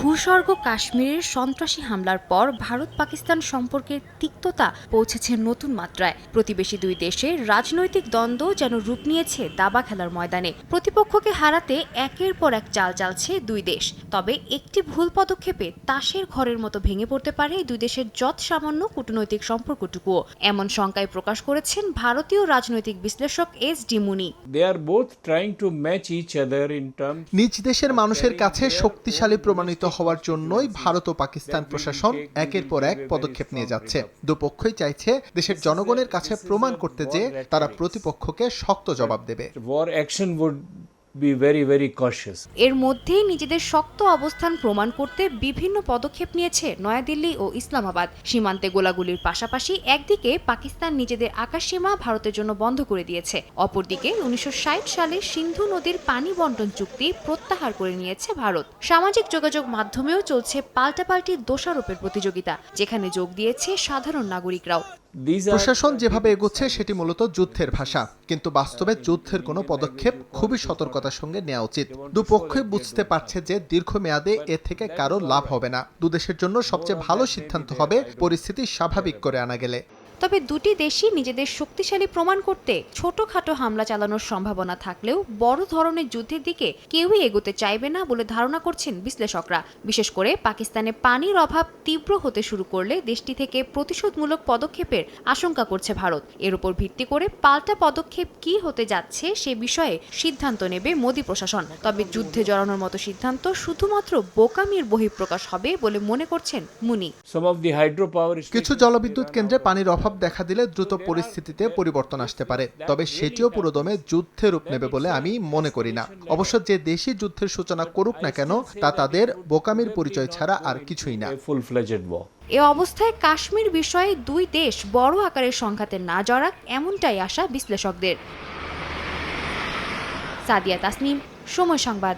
ভূস্বর্গ কাশ্মীরের সন্ত্রাসী হামলার পর ভারত পাকিস্তান সম্পর্কের তিক্ততা পৌঁছেছে নতুন মাত্রায়। প্রতিবেশী দুই দেশের রাজনৈতিক দ্বন্দ্ব যেন রূপ নিয়েছে দাবা খেলার ময়দানে। প্রতিপক্ষকে হারাতে একের পর এক চাল চালছে দুই দেশ। তবে একটি ভুল পদক্ষেপে তাসের ঘরের মতো ভেঙে পড়তে পারে দুই দেশের যৎ সামান্য কূটনৈতিক সম্পর্কটুকুও, এমন শঙ্কায় প্রকাশ করেছেন ভারতীয় রাজনৈতিক বিশ্লেষক এস.ডি. মুনি। নিজ দেশের মানুষের কাছে শক্তিশালী প্রমাণিত হওয়ার জন্যই ভারত ও পাকিস্তান প্রশাসন একের পর এক পদক্ষেপ নিয়ে যাচ্ছে। দুপক্ষই চাইছে দেশের জনগণের কাছে প্রমাণ করতে যে তারা প্রতিপক্ষকে শক্ত জবাব দেবে। এর মধ্যেই নিজেদের শক্ত অবস্থান প্রমাণ করতে বিভিন্ন পদক্ষেপ নিয়েছে নয়াদিল্লি ও ইসলামাবাদ। সীমান্তে গোলাগুলির পাশাপাশি একদিকে পাকিস্তান নিজেদের আকাশসীমা ভারতের জন্য বন্ধ করে দিয়েছে, অপরদিকে 1960 সালে সিন্ধু নদীর পানি বন্টন চুক্তি প্রত্যাহার করে নিয়েছে ভারত। সামাজিক যোগাযোগ মাধ্যমেও চলছে পাল্টাপাল্টি দোষারোপের প্রতিযোগিতা, যেখানে যোগ দিয়েছে সাধারণ নাগরিকরাও। প্রশাসন যেভাবে এগোচ্ছে সেটি মূলত যুদ্ধের ভাষা, কিন্তু বাস্তবে যুদ্ধের কোনো পদক্ষেপ খুবই সতর্কতার সঙ্গে নেওয়া উচিত। দুপক্ষই বুঝতে পারছে যে দীর্ঘমেয়াদে এ থেকে কারো লাভ হবে না। দুদেশের জন্য সবচেয়ে ভালো সিদ্ধান্ত হবে পরিস্থিতি স্বাভাবিক করে আনা গেলে। তবে দুটি দেশই নিজেদের শক্তিশালী প্রমাণ করতে ছোটখাটো হামলা চালানোর সম্ভাবনা থাকলেও বড় ধরনের যুদ্ধের দিকে কেউই এগোতে চাইবে না বলে ধারণা করছেন বিশ্লেষকরা। বিশেষ করে পাকিস্তানে পানির অভাব তীব্র হতে শুরু করলে দেশটি থেকে প্রতিশোধমূলক পদক্ষেপের আশঙ্কা করছে ভারত। এর উপর ভিত্তি করে পাল্টা পদক্ষেপ কি হতে যাচ্ছে সে বিষয়ে সিদ্ধান্ত নেবে মোদী প্রশাসন। তবে যুদ্ধে জড়ানোর মতো সিদ্ধান্ত শুধুমাত্র বোকামির বহিঃপ্রকাশ হবে বলে মনে করছেন মুনি। কিছু জলবিদ্যুৎ কেন্দ্রে পানির অভাব দেখা দিলে দ্রুত পরিস্থিতিতে পরিবর্তন আসতে পারে, তবে সেটিও পুরোদমে যুদ্ধে রূপ নেবে বলে আমি মনে করি না। অবশ্য যে দেশই যুদ্ধের সূচনা করুক না কেন, তা তাদের বোকামির পরিচয় ছাড়া আর কিছুই না। এ অবস্থায় কাশ্মীর বিষয়ে দুই দেশ বড় আকারের সংঘাতে না জড়াক, এমনটাই আশা বিশ্লেষকদের। সাদিয়া তাসনিম, সময় সংবাদ।